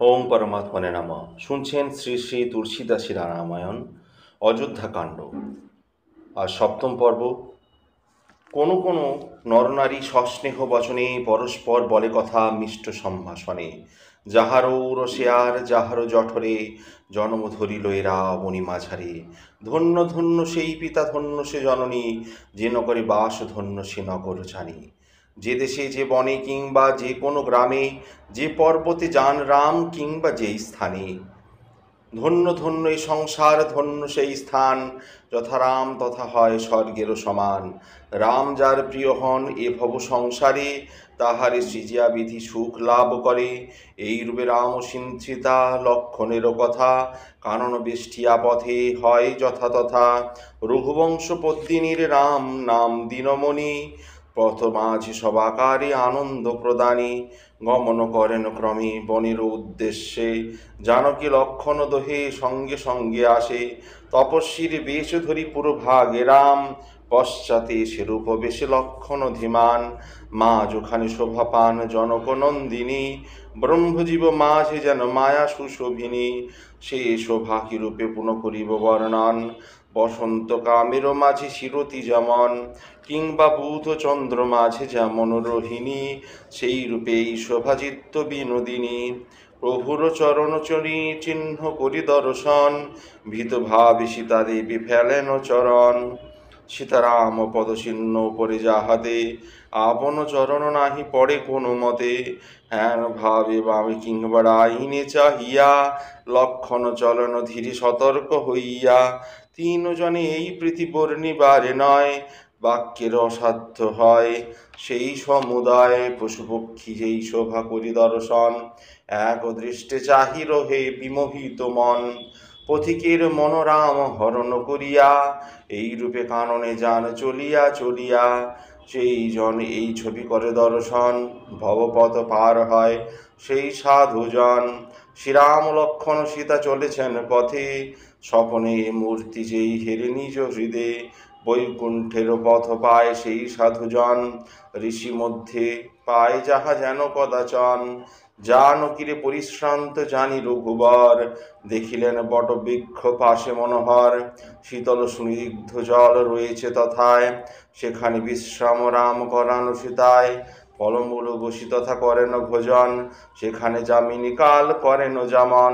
ওম পরমাত্মনে নমঃ। শুনছেন শ্রী শ্রী তুলসীদাসের রামায়ণ অযোধ্যাকাণ্ড। আর সপ্তম পর্ব। কোনো কোনো নরনারী সস্নেহ বচনে পরস্পর বলে কথা মিষ্ট সম্ভাষণে। যাহারও রসে আর যাহারও জঠরে জন্ম ধরিল এরা বনি মাঝারে। ধন্য ধন্য সেই পিতা, ধন্য সে জননী, যে নগরে বাস ধন্য সে নগর জানি। যে দেশে যে বনে কিংবা যে কোনো গ্রামে, যে পর্বতে যান রাম কিংবা যেই স্থানে, ধন্য ধন্য এই সংসার, ধন্য সেই স্থান। যথা রাম তথা হয় স্বর্গেরও সমান। রাম যার প্রিয় হন এ ভব সংসারে, তাহারে সৃজিয়া বিধি সুখ লাভ করে। এই রূপে রাম সীতা লক্ষণেরও কথা, কানন বেষ্টিয়া পথে হয় যথাতথা। রঘুবংশ পদ্মিনীর রাম নাম দীনমণি, পথ মাঝে সবাকারে আনন্দ প্রদানী। গমন করেন ক্রমে বনের উদ্দেশ্যে, জানকী লক্ষণ দোহে সঙ্গে সঙ্গে আসে। তপস্বীর বেশ ধরি পুরভাগে রাম, পশ্চাতে সেরূপ বেশে লক্ষণ ধীমান। মা যোখানে শোভা পান জনক নন্দিনী, ব্রহ্মজীব মাঝে যেন মায়া সুশোভিনী। সে শোভা কি রূপে পুনঃ করিব বর্ণন, বসন্ত কামের মাঝে শিরতি যেমন, কিংবা বুধ চন্দ্র মাঝে যেমন রোহিণী, সেই রূপেই শোভাচিত্ত বিনোদিনী। প্রভুর চরণচরী চিহ্ন করি দর্শন, ভীত ভাবে সীতা দেবী ফেলেন চরণ। সীতারাম পদচিহ্ন পরে যাহাতে, আপন চরণ নাহি পড়ে কোনো মতে। হ্যান ভাবে বামে কিংবা ডাইনে চাহিয়া, লক্ষণ চলন ধীরে সতর্ক হইয়া। তিন জনে এই প্রীতি বর্ণিবারে নয়, বাক্যের অসাধ্য হয় সেই সমুদায়। পশু পক্ষী যেই শোভা করি দর্শন, এক দৃষ্টে চাহি রহে বিমোহিত মন। পথিকের মনোরাম হরণ করিয়া, এই রূপে কাননে যান চলিয়া চলিয়া। সেই জন এই ছবি করে দর্শন, ভবপথ পার হয় সেই সাধুজন। শ্রীরাম লক্ষণ সীতা চলেছেন পথে, স্বপনে মূর্তি যেই হেরে নিজ হৃদে। বৈকুণ্ঠের পথ পায় সেই সাধুজন, ঋষি মধ্যে পায় যাহা যেন কদাচন। জানকীরে পরিশ্রান্ত জানি রঘুবর, দেখিলেন বট বৃক্ষ পাশে মনোহর। শীতল সুনিগ্ধ জল রয়েছে তথায়, সেখানে বিশ্রাম রাম করান সীতায়। ফলমূল বসি তথা করেন ভোজন, সেখানে যামিনী কাল করেন যেমন।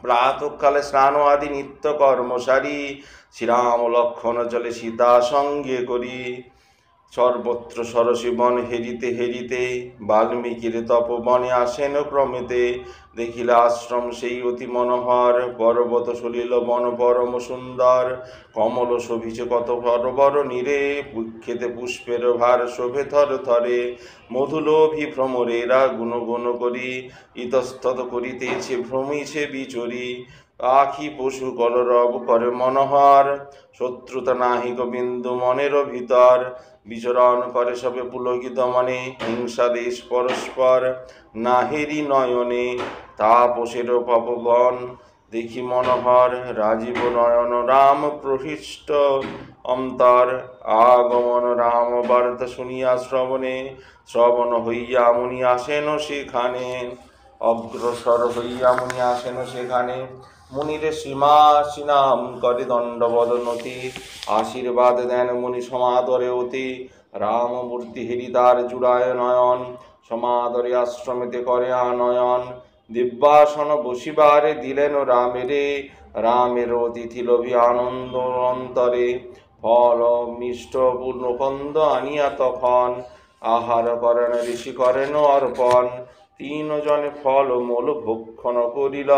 প্রাতঃকালে স্নান আদি নিত্য কর্ম সারি, শ্রীরাম লক্ষণ চলে সীতা সঙ্গে করি। সর্বত্র সরসী বন হেরিতে হেরিতে, বাল্মীকির তপবনে আসেন ক্রমেতে। দেখিলে আশ্রম সেই অতি মনোহর, পর্বত সলিল বন পরম সুন্দর। কমল শোভিছে কত বড় নীরে, খেতে পুষ্পের ভার শোভে থর থরে। মধুলোভী ভ্রমরেরা গুণ গুণ করি, ইতস্তত করিতেছে ভ্রমিছে বিচরি। আখি পশু কলরব করে মনোহর, শত্রুতা নাহিক বিন্দু মনের ভিতর। বিচরণ করে সবে পুলকিত মনে, হিংসা দেশ পরস্পর নাহেরি নয়নে। তাপসের পবন দেখি মনোহর, রাজীব নয়ন রাম প্রহৃষ্ট অন্তর। আগমন রাম বার্তা শুনিয়া শ্রবণে, শ্রবণ হইয়া মুনি আসেন সেখানে। অগ্রসর হইয়া মুনি আসেন সেখানে, মুনিরে শ্রীনাম করে দণ্ডবদনতি। আশীর্বাদ দেন মুনি সমাদরে অতি, রামমূর্তি হেরি তার জুড়ায় নয়ন। সমাদরে আশ্রমেতে করে আনয়ন, দিব্যাসন বসিবারে দিলেন রামেরে। রামের অতিথি লোভী আনন্দ অন্তরে, ফল মিষ্ট পূর্ণকন্দ আনিয়া তখন। আহার করেন ঋষি করেন অর্পণ, তিন জনে ফল মূল ভক্ষণ করিল।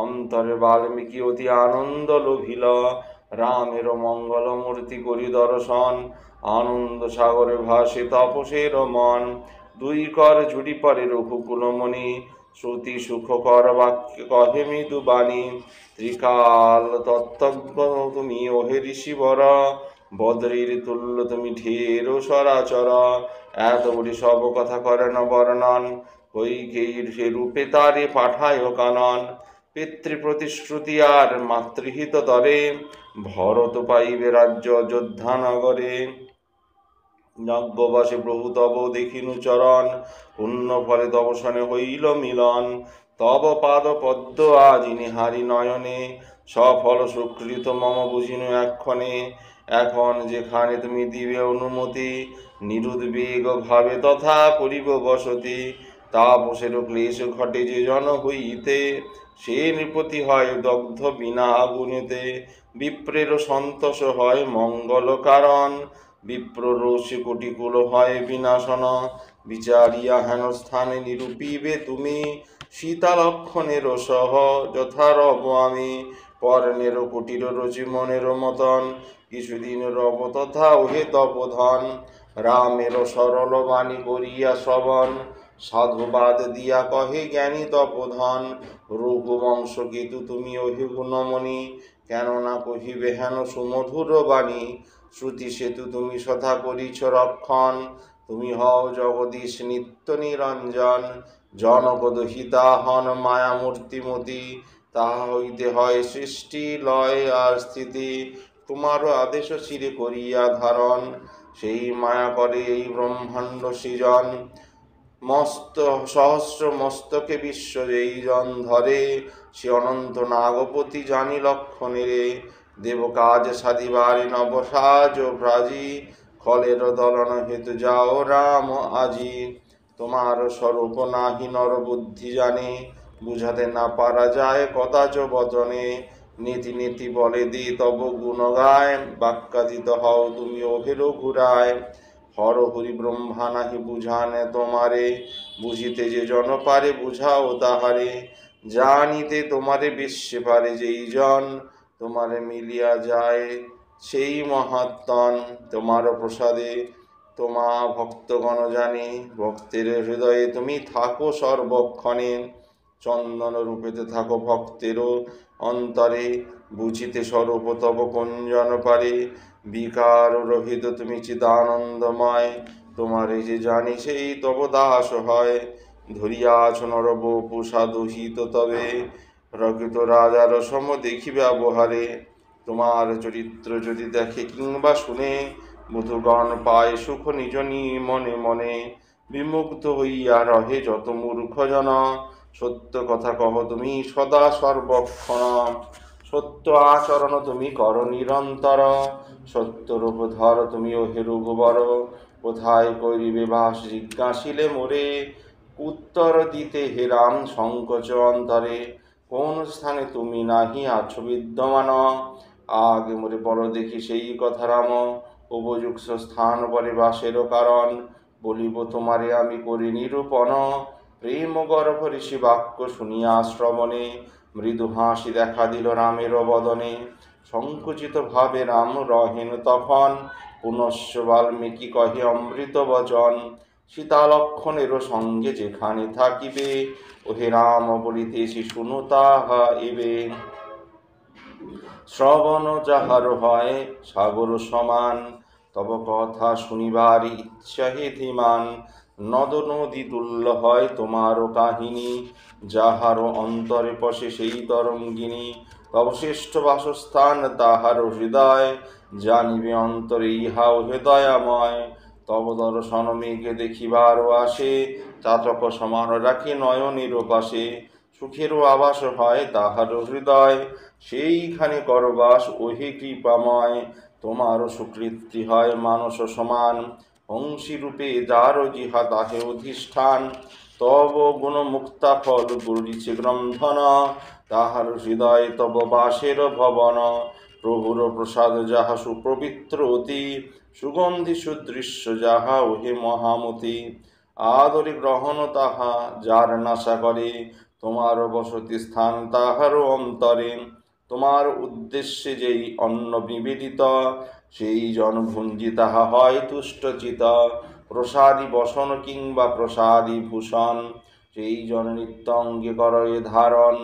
অন্তরে বাল্মীকি অতি আনন্দ লোভিল, রামের মঙ্গল মূর্তি করি দর্শন। আনন্দ সাগরে ভাসে তপসের মন, দুই কর ঝুড়ি পরে রঘুকুলমণি। শ্রুতি সুখকর বাক্য কহে মৃদু বাণী, ত্রিকাল তত্ত্বজ্ঞ তুমি ওহে ঋষিবর। বদ্রীর তুল্য তুমি ঢের সরাচর, এত বড়ি সব কথা করেন বর্ণন। কৈকেয়ীর সে রূপে তারে পাঠায় কানন, পিতৃপ্রতিশ্রুতি আর মাতৃহিত তরে। ভরত পাইবে রাজ্য অযোধ্যা নগরে, যজ্ঞবাসে প্রভু তব দেখিনু চরণ। পুণ্য ফলে তব সনে হইল মিলন, তব পাদ পদ্ম আজি নিহারি নয়নে, সফল সুকৃত মম বুঝিনু এক্ষণে। এখন যেখানে তুমি দিবে অনুমতি, নিরুদ্বেগ ভাবে তথা করিব বসতি। তাপসের ক্লেশ ঘটে যে জন হইতে, সে নৃপতি হয় দগ্ধ বিনা আগুনেতে। বিপ্রের সন্তোষ হয় মঙ্গল কারণ, বিপ্র রোষে কোটিকুল হয় বিনাশন। বিচারিয়া হেন স্থানে নিরূপিবে তুমি, সীতা লক্ষণের সহ যথা রব আমি। পর্ণের কুটির রচি মনের মতন, কিছুদিন রব তথা ওহে তপধন। রামের সরল বাণী করিয়া শ্রবণ, সাধুবাদ দিয়া কহে জ্ঞানী তপধন। রঘুবংশ কেতু তুমি ওহে গুণমণি, কেন না কহিবে হেন সুমধুর বাণী। শ্রুতি সেতু তুমি সদা করিছ রক্ষণ, তুমি হও জগদীশ নিত্য নিরঞ্জন। জনক দহিতা হন মায়া মূর্তিমতি, তাহা হইতে হয় সৃষ্টি লয় আর স্থিতি। তোমারও আদেশ শিরে করিয়া ধারণ, সেই মায়া করে এই ব্রহ্মাণ্ড সৃজন। মস্ত সহস্র মস্তকে বিশ্ব যেই জন ধরে, সে অনন্ত নাগপতি জানি লক্ষণেরে। দেব কাজ সাধিবারে নবসাজ ব্রাজি, খলের দলন হেতু যাও রাম আজি। তোমার স্বরূপ নাহি নর বুদ্ধি জানে, বুঝাতে না পারা যায় কদাচ বচনে। নীতি নীতি বলে দি তব গুণ গায়, বাক্যাতীত হও তুমি ওহের ঘুরায়। হর হরি ব্রহ্মা নাহি বুঝানে তোমারে, বুঝিতে যে জন পারে বুঝাও তাহারে। জানিতে তোমারে বিশ্বে পারে যেই জন, তোমারে মিলিয়া যায় সেই মহাত্মন। তোমার প্রসাদে তোমা ভক্তগণ জানে, ভক্তের হৃদয়ে তুমি থাকো সর্বক্ষণে। চন্দন রূপেতে থাকো ভক্তেরও অন্তরে, বুঝিতে স্বরূপ তব কুঞ্জন পারে। বিকার রহিত তুমি চিদানন্দময়, তোমারে যে জানি সেই তব দাস হয়। ধরিয়াছ নরবপু সাধুহিত তবে, রকিত রাজার সম দেখি ব্যবহারে। তোমার চরিত্র যদি দেখে কিংবা শুনে, বুধুগণ পায় সুখ নিজ মনে মনে। বিমুগ্ধ হইয়া রহে যত মূর্খ জন, সত্য কথা কহ তুমি সদা সর্বক্ষণ। সত্য আচরণ তুমি কর নিরন্তর, সত্য রূপ ধর তুমি ওহে রঘুবর। কোথায় করিবে বাস জিজ্ঞাসিলে মোরে, উত্তর দিতে হে রাম সংকোচ অন্তরে। কোন স্থানে তুমি নাহি আছো বিদ্যমান, আগে মোরে বল দেখি সেই কথা রাম। উপযুক্ত স্থান পরে বাসেরও কারণ, বলিব তোমারে আমি করি নিরূপণ। প্রেম গর্ভ ঋষি বাক্য শুনিয়া শ্রবণে, মৃদু হাসি দেখা দিল রামের বদনে। সংকুচিত ভাবে রাম রহেন তখন, পুনশ্চ বাল্মীকি কহে অমৃত বচন। সীতা লক্ষণেরও সঙ্গে যেখানে থাকিবে, ওহে রাম বলিতেছি শুনো তাহা এবে। শ্রবণ যাহার হয় সাগর সমান, তব কথা শুনিবার ইচ্ছা হে ধীমান। নদ নদী তুল্য হয় তোমারও কাহিনী, যাহার অন্তরে পশে সেই তরঙ্গিনী। তব শ্রেষ্ঠ বাসস্থান তাহার হৃদয়, জানিবে অন্তরে ইহাও হৃদয়াময়। তব দর্শন মেঘে দেখিবারও আসে, চাতক সমান রাখে নয়নের পাশে। সুখেরও আবাস হয় তাহার হৃদয়, সেইখানে করবাস ওহে কৃপাময়। তোমারও সুকৃতি হয় মানস সমান, অংশী রূপে যার জিহা তাহে অধিষ্ঠান। তব গুণ মুক্তা ফল গুরিছে গ্রন্থন, তাহার হৃদয় তব বাসের ভবন। প্রভুর প্রসাদ যাহা সুপবিত্র অতি, সুগন্ধি সুদৃশ্য যাহা ওহে মহামতি। আদরে গ্রহণ তাহা যার নাশা করে, তোমার বসতি স্থান তাহারও অন্তরে। তোমার উদ্দেশ্যে যেই অন্ন নিবেদিত, সেই জন ভুঞ্জি তাহা হয় তুষ্টচিত। প্রসাদী বসন কিংবা প্রসাদী ভূষণ, সেই জন নিত্য অঙ্গে করয়ে ধারণ।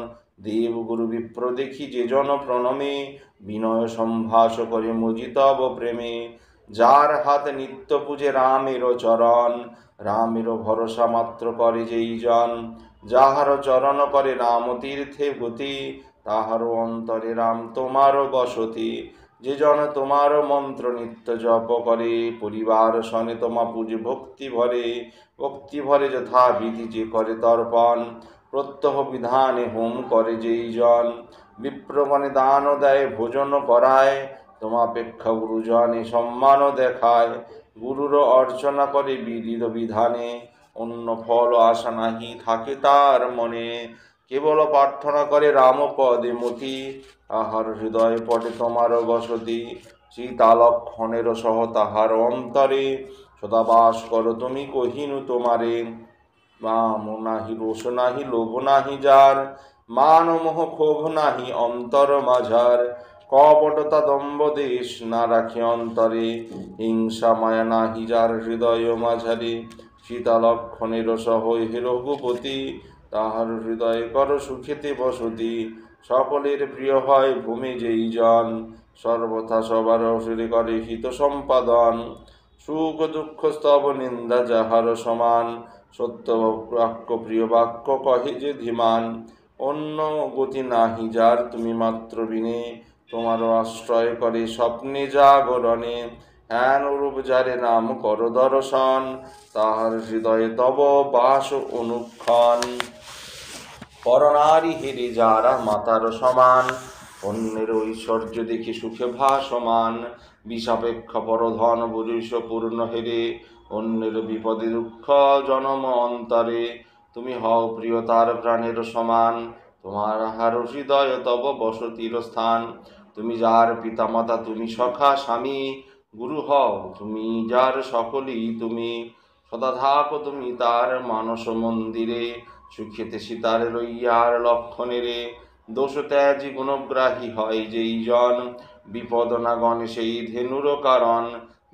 দেবগুরু বিপ্র দেখি যে জন প্রণমে, বিনয় সম্ভাষ করে মজিতব প্রেমে। যার হাত নিত্য পূজে রামের চরণ, রামের ভরসা মাত্র করে যেই জন। যাহার চরণ করে রাম তীর্থে গতি, তাহারও অন্তরে রাম তোমারও বসতি। যে জন তোমার মন্ত্র নিত্য জপ করে, পরিবার সনে তোমা পূজে ভক্তি ভরে। ভক্তি ভরে যথাবিধি যে করে তর্পণ, প্রত্যহ বিধানে হোম করে যেই জন, বিপ্রগণে দান দেয় ভোজন করায়, তোমাপেক্ষা গুরুজনে সম্মান দেখায়। গুরুর অর্চনা করে বিধিত বিধানে, অন্য ফল আশা নাহি থাকে তার মনে। কেবল প্রার্থনা করে রাম পদে মতি, তাহার হৃদয় পটে তোমার বসতি। সীতা লক্ষণের সহ তাহার অন্তরে, সদা বাস করো তুমি কহিনু তোমারে। মাম নাহি রোষ নাহি লোভ নাহি যার, মান মোহ ক্ষোভ নাহি অন্তর মাঝার। কপটতা দম্ভ দেশ না রাখে অন্তরে, হিংসা মায়া নাহি যার হৃদয় মাঝারে। সীতা লক্ষণের সহ হে রঘুপতি, তাহার হৃদয়ে কর সুখেতে বসতি। সকলের প্রিয় হয় ভূমি যেই জন, সর্বথা সবার অসুরে করে হিত সম্পাদন। সুখ দুঃখ স্তব নিন্দা যাহার সমান, সত্য বাক্য প্রিয় বাক্য কহে যে ধীমান। অন্য গতি নাহি যার তুমি মাত্র বিনে, তোমার আশ্রয় করে স্বপ্নে জাগরণে। হ্যান রূপ যারে নাম কর দর্শন, তাহার হৃদয়ে তব বাস অনুক্ষণ। পরনারী হেরে যারা মাতার সমান, অন্যের ঐশ্বর্য দেখে সুখে ভাসমান। বিষাপেক্ষ পরধন পুরুষ পূর্ণ হেরে, অন্যের বিপদে দুঃখ জনম অন্তরে। তুমি হও প্রিয় তার প্রাণের সমান, তোমার হার হৃদয় তব বসতির স্থান। তুমি যার পিতা মাতা তুমি সখা স্বামী, গুরু হও তুমি যার সকলেই তুমি। সদা থাকো তুমি তার মানস মন্দিরে, সুখেতে সীতার লইয়ার লক্ষণেরে। দোষ ত্যাজি গুণগ্রাহী হয় যেই জন, বিপদ না গণে সেই ধেনুর কারণ।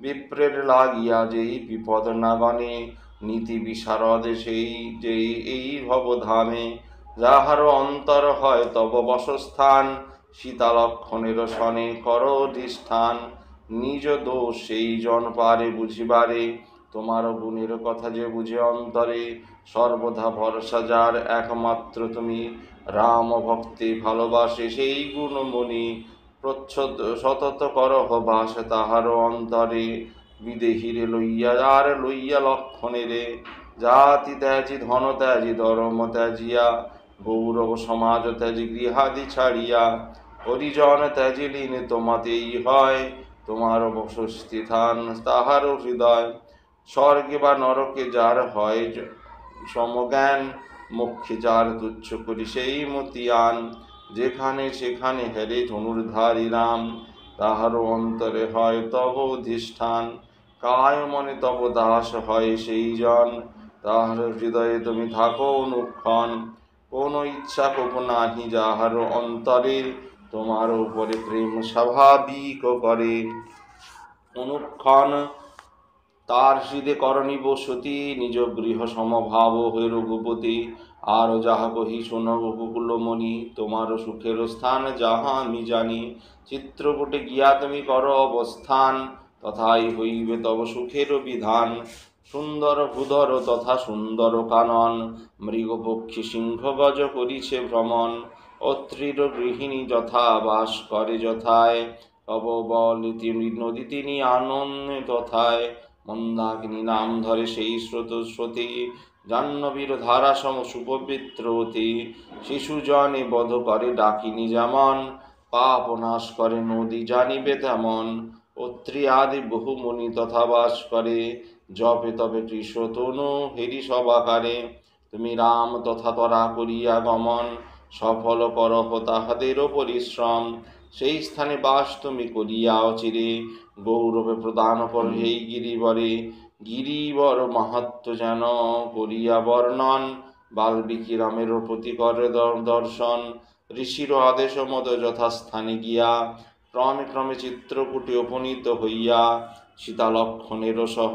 বিপ্রের লাগিয়া যেই বিপদ না গণে, নীতি বিশারদ সেই যেই এই ভবধামে। যাহার অন্তর হয় তব বসস্থান, সীতা লক্ষণের সনে কর অধিষ্ঠান। নিজ দোষ সেই জন পারে বুঝিবারে, তোমার গুণের কথা যে বুঝে অন্তরে। সর্বদা ভরসা যার একমাত্র তুমি, রাম ভক্তি ভালোবাসে সেই গুণমণি। প্রচ্ছদ সতত করহ বাস তাহার অন্তরে, বিদেহীরে লইয়া আর লইয়া লক্ষণেরে। জাতি ত্যাজি ধন ত্যাজি ধর্ম ত্যাজিয়া, গৌরব সমাজ ত্যাজি গৃহাদি ছাড়িয়া। হরিজন ত্যাজি লীন তোমাতেই হয়, তোমার বসস্থান তাহার হৃদয়। স্বর্গে বা নরকে যার হয় সমজ্ঞান, মোক্ষে যার তুচ্ছ করি সেই মতিয়ান। যেখানে সেখানে হেরে ধনুর্ধারী রাম, তাহারও অন্তরে হয় তব অধিষ্ঠান। কায় মনে তব দাস হয় সেই জন, তাহার হৃদয়ে তুমি থাকো অনুক্ষণ। কোন ইচ্ছা কোপ নাহি যাহার অন্তরে, তোমার উপরে প্রেম স্বাভাবিক করে অনুক্ষণ। তার হৃদে করণী বসতি, নিজ গৃহ সমভাব হে রঘুপতি। আর যাহা কহি শোন রঘুকুলমণি, তোমার সুখের স্থান যাহা আমি জানি। চিত্রকূটে গিয়া তুমি কর অবস্থান, তথাই হইবে তব সুখের বিধান। সুন্দর ভূধর তথা সুন্দর কানন, মৃগপক্ষী সিংহ গজ করিছে ভ্রমণ। অত্রির গৃহিণী যথা বাস করে যথায়, তব বল নদী তিনি আনন্দে তথায়। মন্দাকিনী নাম ধরে সেই স্রোতস্বতী, জাহ্নবীর ধারা সম সুপবিত্রতী। শিশু জনে বধ করে ডাকিনী যেমন, পাপ নাশ করে নদী জানিবে তেমন। অত্রি আদি বহু মুনি তথা বাস করে, জপে তবে কৃষ্ণ তনু হেরি সবাকারে। তুমি রাম তথা তরা করিয়া গমন, সফল করহ তাহাদেরও পরিশ্রম। সেই স্থানে বাস তুমি করিয়া অচিরে, গৌরবে প্রদান কর এই গিরিবরে। গিরিবর মাহাত্ম যেন করিয়া বর্ণন, বাল্মীকি রামের প্রতি করে দর্শন। ঋষির আদেশ মত যথাস্থানে গিয়া, ক্রমে ক্রমে চিত্রকূটে উপনীত হইয়া। সীতা লক্ষণের সহ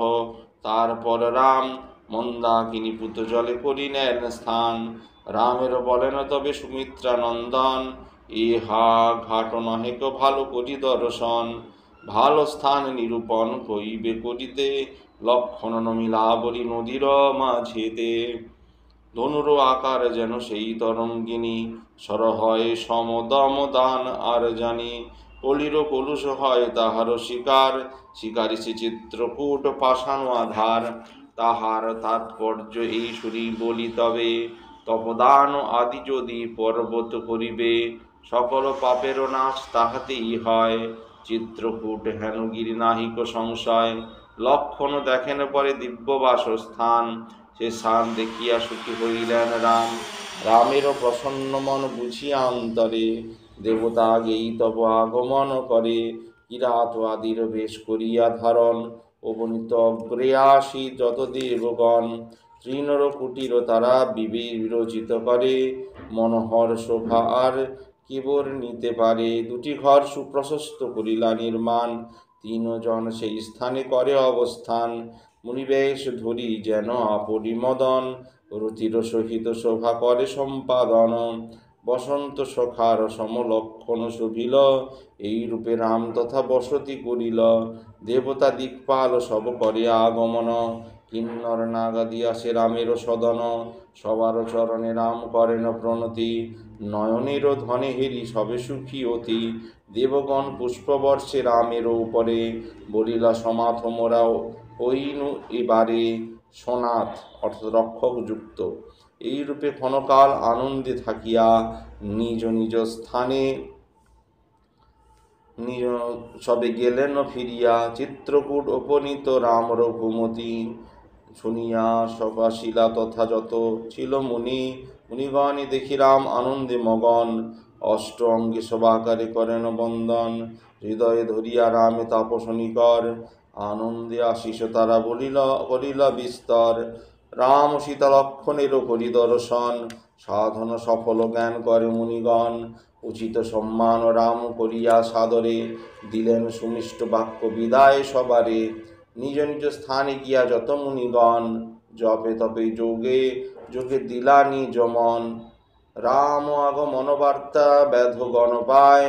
তারপর রাম, মন্দাকিনী পুত জলে করিলেন স্থান। রামের বলেন তবে সুমিত্রা নন্দন, ইহা ঘাট নহে কো ভালো করি দর্শন। ভালো স্থান নিরূপণ কইবে করিতে, লক্ষণ নমিলা বলি নদীর মাঝেতে। ধনুর আকার যেন সেই তরঙ্গিনী, সর হয় সমদম দান আর জানি। কলির কলুষ হয় তাহার শিকার, শিকারি সে চিত্রকূট পাষাণ আধার। তাহার তাৎপর্য এই শুনি বলি তবে, তপদান আদি যদি পর্বত করিবে, সকল পাপেরও নাশ তাহাতেই হয়। চিত্রকূট হেনগিরি নাহিক সংশয়, লক্ষণ দেখেন পরে দিব্য বাসস্থান। সে স্থান দেখিয়া সুখী হইলেন রাম, রামেরও প্রসন্ন মন বুঝিয়া অন্তরে। দেবতা আগেই তব আগমন করে, কিরাত আদির বেশ করিয়া ধারণ। অবনীত অগ্রে আসি যত দেবগণ, তৃণর কুটির তারা বিরচিত করে। মনোহর শোভা আর কেবর নিতে পারে, দুটি ঘর সুপ্রশস্ত করিলা নির্মাণ। তিনজন সেই স্থানে করে অবস্থান, মুনিবেশ ধরি যেন আপরিমদন। রুচির সহিত শোভা করে সম্পাদন, বসন্ত সখার সমলক্ষণ শোভিল। এই রূপে রাম তথা বসতি করিল, দেবতা দিকপাল সব করে আগমন। কিন্নর নাগাদি আসে রামের সদন, সবার চরণে রাম করেন প্রণতি। নয়নের ধনে হেরি সবে সুখী অতি, দেবগণ পুষ্পবর্ষে রামের উপরে। বলিলা সমাথ মোরা হইনু এবারে, সনাথ অর্থাৎ রক্ষক যুক্ত। এইরূপে ক্ষণকাল আনন্দে থাকিয়া নিজ নিজ স্থানে নিজ সবে গেলেন ফিরিয়া। চিত্রকূট উপনীত রাম রঘুমতি, শুনিয়া সবাসিলা তথা যত ছিল মুনি। মুনিগণে দেখি রাম আনন্দে মগন, অষ্ট অঙ্গে সবাকারে করেন বন্দন। হৃদয়ে ধরিয়া রামে তাপসনিকর, আনন্দে আশিস তারা করিলা বিস্তর। রাম সীতা লক্ষণেরও করি দর্শন, সাধন সফল জ্ঞান করে মুনিগণ। উচিত সম্মান রাম করিয়া সাদরে, দিলেন সুমিষ্ট বাক্য বিদায় সবারে। নিজ নিজ স্থানে গিয়া যত মুনিগণ, জপে তপে যোগে যোগে দিলা নিজ মন। রাম আগমন বার্তা ব্যাধগণ পায়,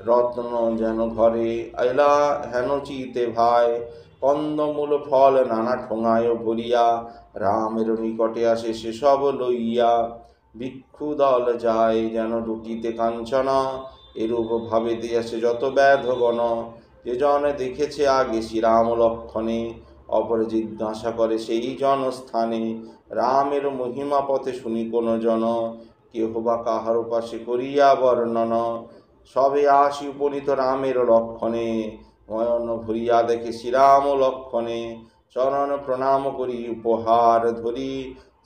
রত্ন যেন ঘরে আইলা হেন চিতে ভাই। কন্দমূল ফল নানা ঠোঙায় ভরিয়া, রামের নিকটে আসে সেসব লইয়া। ভিক্ষু দল যায় যেন লুটিতে কাঞ্চনা, এরূপ ভাবে দিয়েছে যত ব্যাধগণ। যে জন দেখেছে আগে শ্রীরাম লক্ষণে, অপরে জিজ্ঞাসা করে সেই জনস্থানে। রামের মহিমা পথে শুনি কোন জন, কেহ বা কাহার পাশে করিয়া বর্ণন। সবে আসি উপনীত রামের লক্ষণে, নয়ন ভরিয়া দেখে শ্রীরাম লক্ষণে। চরণ প্রণাম করি উপহার ধরি,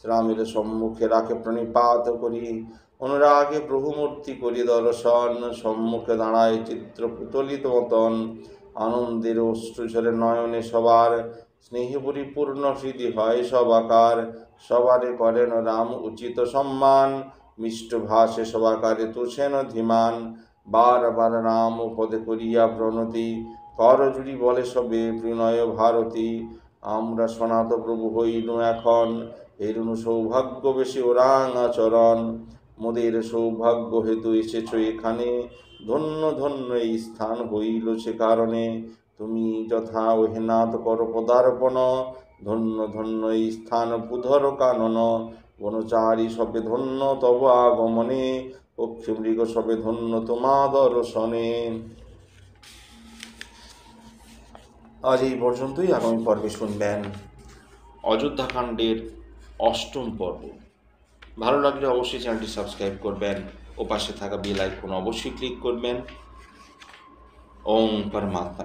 রামের সম্মুখে রাখে প্রণিপাত করি। অনুরাগে প্রভুমূর্তি করি দর্শন, সম্মুখে দাঁড়ায় চিত্র পুতলিত মতন। আনন্দের অশ্রুঝরে নয়নে সবার, স্নেহে পরিপূর্ণ হৃদি হয় সবাকার। সবারে করেন রাম উচিত সম্মান, মিষ্ট ভাষে সবাকারে তুষেন ধীমান। বার বার রাম পদে করিয়া প্রণতি, কর জুড়ি বলে সবে প্রণয় ভারতী। আমরা সনাত প্রভু হইনু এখন, এরুনু সৌভাগ্য বেশি ওরাং আচরণ। মোদের সৌভাগ্য হেতু এসেছ এখানে, ধন্য ধন্য এই স্থান হইল সে কারণে। তুমি যথা ওহেনাথ কর পদার্পণ, ধন্য ধন্য এই স্থান বুধর কানন। বনচারী সবে ধন্য তব আগমনে, পক্ষী মৃগ সবে ধন্য তোমা দর্শনে। আজ এই পর্যন্তই। আগামী পর্বে শুনবেন অযোধ্যাকাণ্ডের অষ্টম পর্ব। ভালো লাগলে অবশ্যই চ্যানেলটি সাবস্ক্রাইব করবেন ও পাশে থাকা বেল আইকন অবশ্যই ক্লিক করবেন। ওম পরমাত্মা।